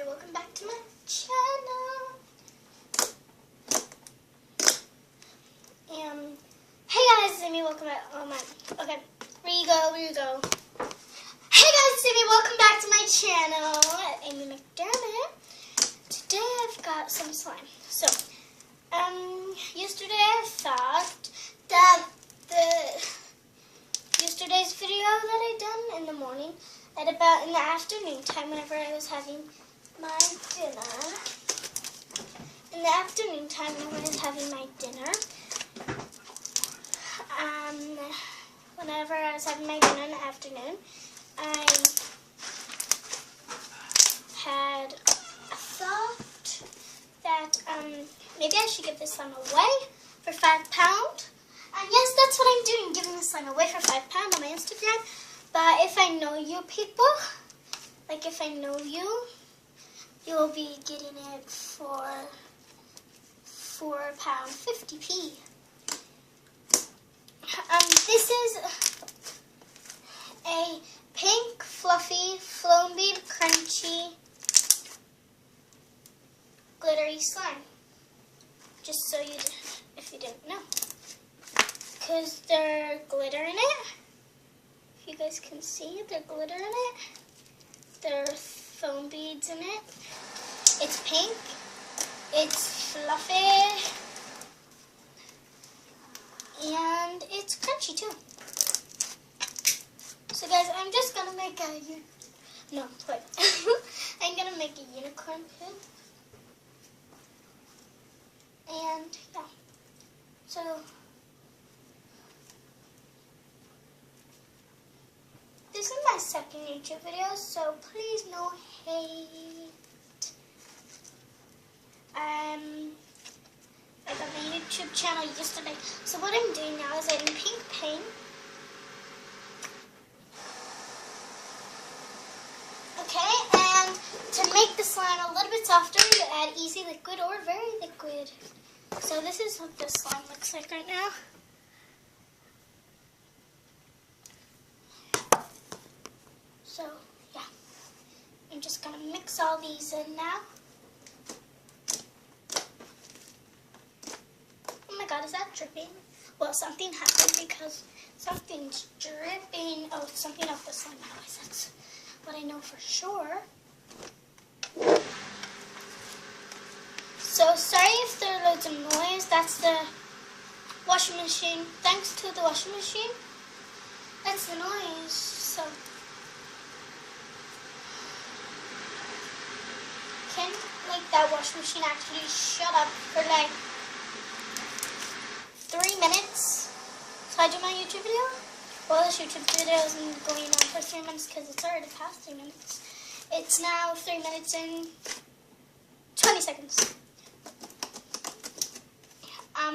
Sammy, welcome back to my channel. Hey guys, Sammy, welcome back. Oh my, okay, where you go. Hey guys, Sammy, welcome back to my channel. Amy McDermott. Today I've got some slime. So, yesterday I thought that yesterday's video that I done in the morning, at about in the afternoon time, whenever I was having my dinner. In the afternoon time, whenever I was having my dinner, whenever I was having my dinner in the afternoon, I had a thought that maybe I should give this slime away for £5. And yes, that's what I'm doing, giving this slime away for £5 on my Instagram. But if I know you people, like if I know you, you'll be getting it for £4.50p. This is a pink, fluffy, Floam Bead crunchy, glittery slime. Just so you, if you didn't know, because there's glitter in it. If you guys can see, there's glitter in it. There are foam beads in it. It's pink. It's fluffy. And it's crunchy too. So guys, I'm just gonna make I'm gonna make a unicorn pin. And yeah. So this is my second YouTube video, so please no hate. I got my YouTube channel yesterday. So what I'm doing now is adding pink paint. Okay, and to make the slime a little bit softer, you add easy liquid or very liquid. So this is what the slime looks like right now. So, yeah, I'm just going to mix all these in now. Oh my god, is that dripping? Well, something happened because something's dripping. Oh, something off the slime. Anyways, that's what I know for sure. So, sorry if there are loads of noise. That's the washing machine. Thanks to the washing machine. That's the noise. So, can that washing machine actually shut up for like 3 minutes so I do my YouTube video? Well, this YouTube video isn't going on for 3 minutes because it's already past 3 minutes. It's now 3 minutes and 20 seconds. I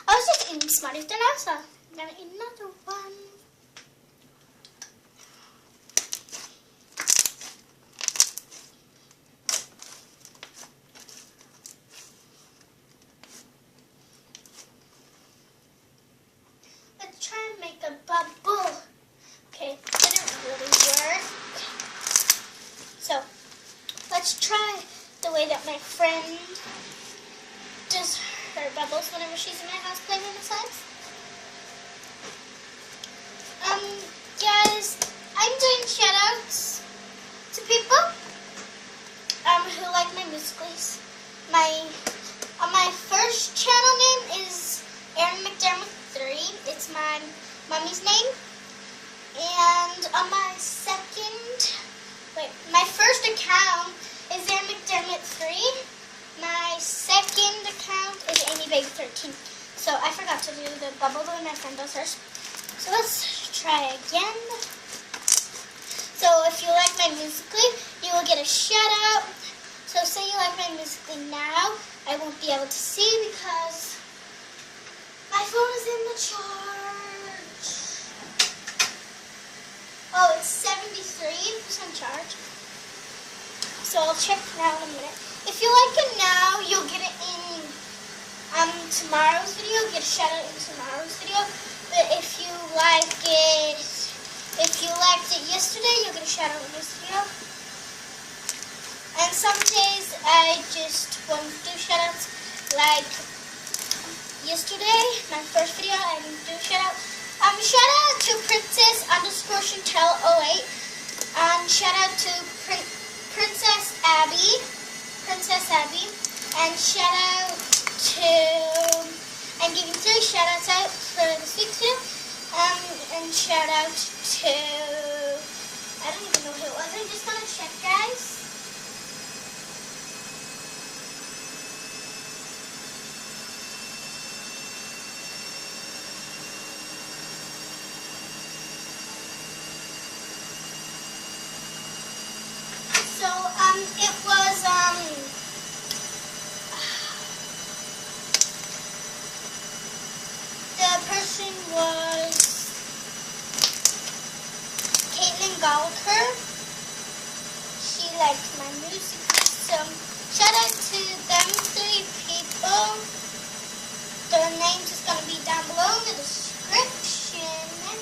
was just eating Smarties dinner, so I'm gonna eat another one. Let's try and make a bubble. Okay, didn't really work. So, let's try the way that my friend does her bubbles whenever she's in my house playing with the slimes. Guys, I'm doing shoutouts to people who like my musicals. My first channel name is Erin McDermott 3. It's my mommy's name. And on my my first account is Erin McDermott 3. My second account is AmyBaby13. So I forgot to do the bubble the way my friend does hers. So let's try again. So if you like my musically, you will get a shout out. So say you like my musically now, I won't be able to see because my phone is in the charge. Oh, it's 73% charge. So I'll check now in a minute. If you like it now, you'll get it in tomorrow's video. Get a shout out in tomorrow's video. But if you liked it yesterday, you'll get a shout out in this video. And some days I just want to do shoutouts. Like yesterday, my first video, I didn't do shout out. Shout out to Princess_Chantel08. And shout out to Princess Abby. And shout out to, I'm giving 3 shout outs out for this week too. And shout out to, I don't even know who it was. I'm just gonna check, guys. So, it was, the person was Caitlin Gallagher. She liked my music, so shout out to them 3 people. Their names is going to be down below in the description.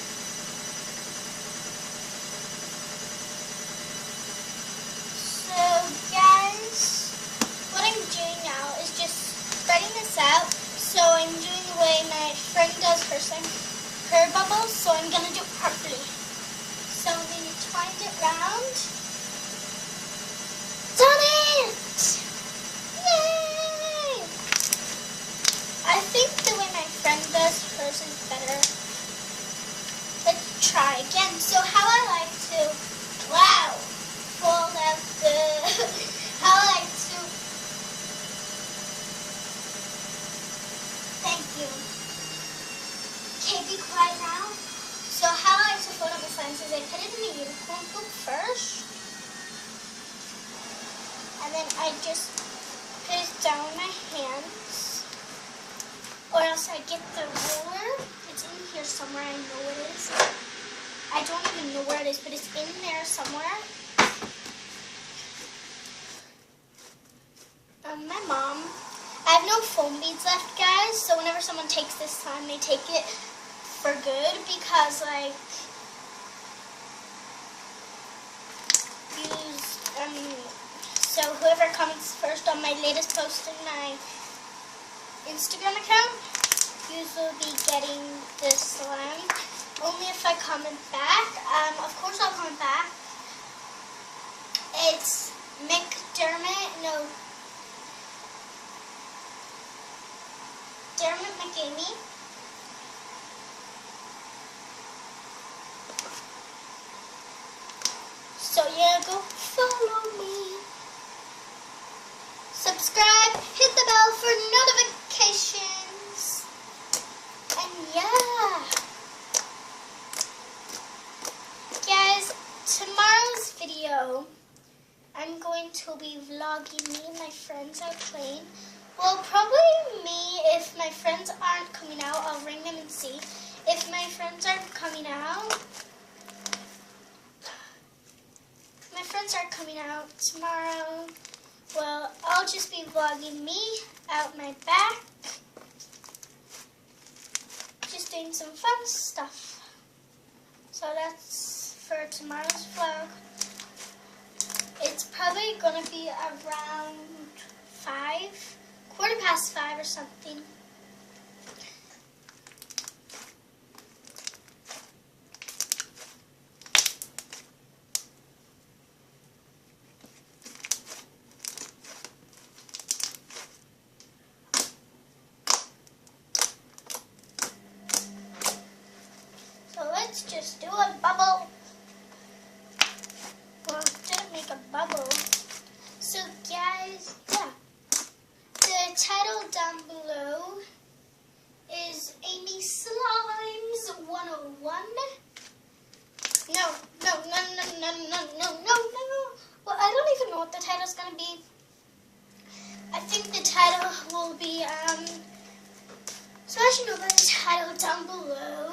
So guys, what I'm doing now is just spreading this out. So I'm doing the way my friend does her bubbles, so I'm going to do it properly. So we twined it round. Done it! Yay! I think the way my friend does hers is better. Let's try again. So how I like to, wow, fold out the, how I like to, thank you. Okay, be quiet now. So how I like to fold up my slimes is I put it in the unicorn poop first. And then I just put it down in my hands. Or else I get the roller. It's in here somewhere, I know it is. I don't even know where it is, but it's in there somewhere. My mom, I have no foam beads left, guys, so whenever someone takes this slime, they take it for good, because like so whoever comments first on my latest post in my Instagram account, you will be getting this slime. Only if I comment back. Of course I'll comment back. It's Dermot McGamey. So yeah, go follow me. Subscribe, hit the bell for notifications. And yeah. Guys, tomorrow's video, I'm going to be vlogging me and my friends out playing. Well, probably me. If my friends aren't coming out, I'll ring them and see. If my friends aren't coming out, tomorrow, well, I'll just be vlogging me out my back, just doing some fun stuff. So that's for tomorrow's vlog. It's probably going to be around 5, 5:15 or something. Let's just do a bubble. Well, didn't make a bubble. So guys, yeah. The title down below is Amy Slimes 101. No. Well, I don't even know what the title's gonna be. I think the title will be so as you know by the title down below,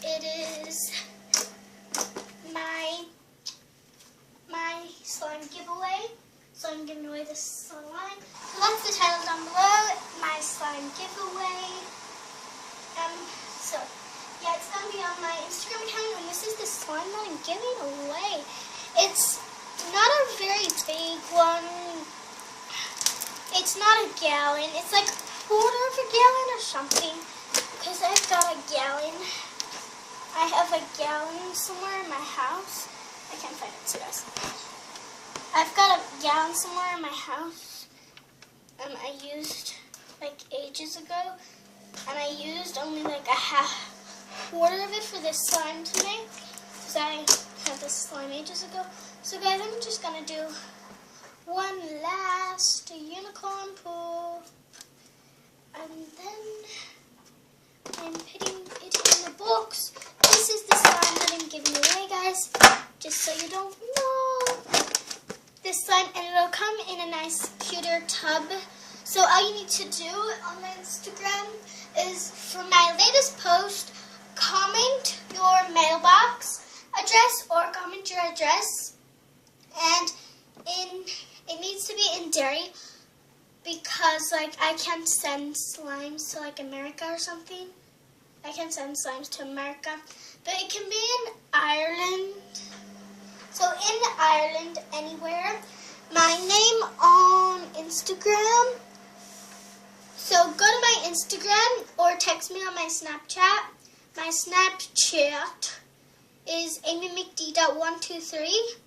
it is my slime giveaway. So I'm giving away this slime. So that's the title down below, my slime giveaway. So yeah, it's gonna be on my Instagram account, and this is the slime that I'm giving away. It's not a very big one. It's not a gallon. It's like a quarter of a gallon or something. Because I've got a gallon. I have a gallon somewhere in my house. I can't find it, so guys. I've got a gallon somewhere in my house. I used like ages ago. And I used only like a quarter of it for this slime to make. Because I had this slime ages ago. So guys, I'm just going to do one last unicorn pool. And then I'm putting it in the box. This is the slime that I'm giving away, guys. Just so you don't know. This slime, and it'll come in a nice pewter tub. So all you need to do on my Instagram is for my latest post, comment your mailbox address or comment your address. And it needs to be in Derry because like I can't send slimes to like America or something. I can send slimes to America. But it can be in Ireland. So in Ireland, anywhere. My name on Instagram. So go to my Instagram or text me on my Snapchat. My Snapchat is amymcd.123.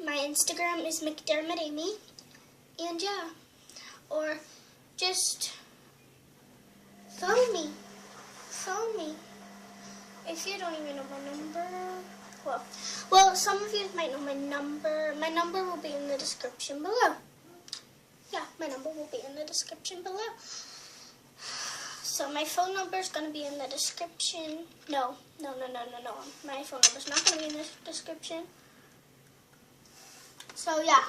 My Instagram is McDermottAmy. And yeah, or just phone me. Phone me. If you don't even know my number, well, some of you might know my number. My number will be in the description below. Yeah, my number will be in the description below. So my phone number is going to be in the description. No. My phone number is not going to be in the description. So yeah.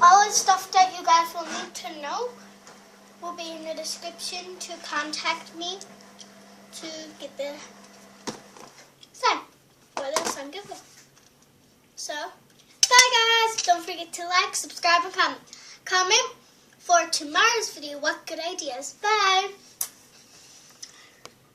All the stuff that you guys will need to know will be in the description to contact me to get the sign for the sun giveaway. So, bye guys! Don't forget to like, subscribe, and comment. Comment for tomorrow's video. What good ideas? Bye!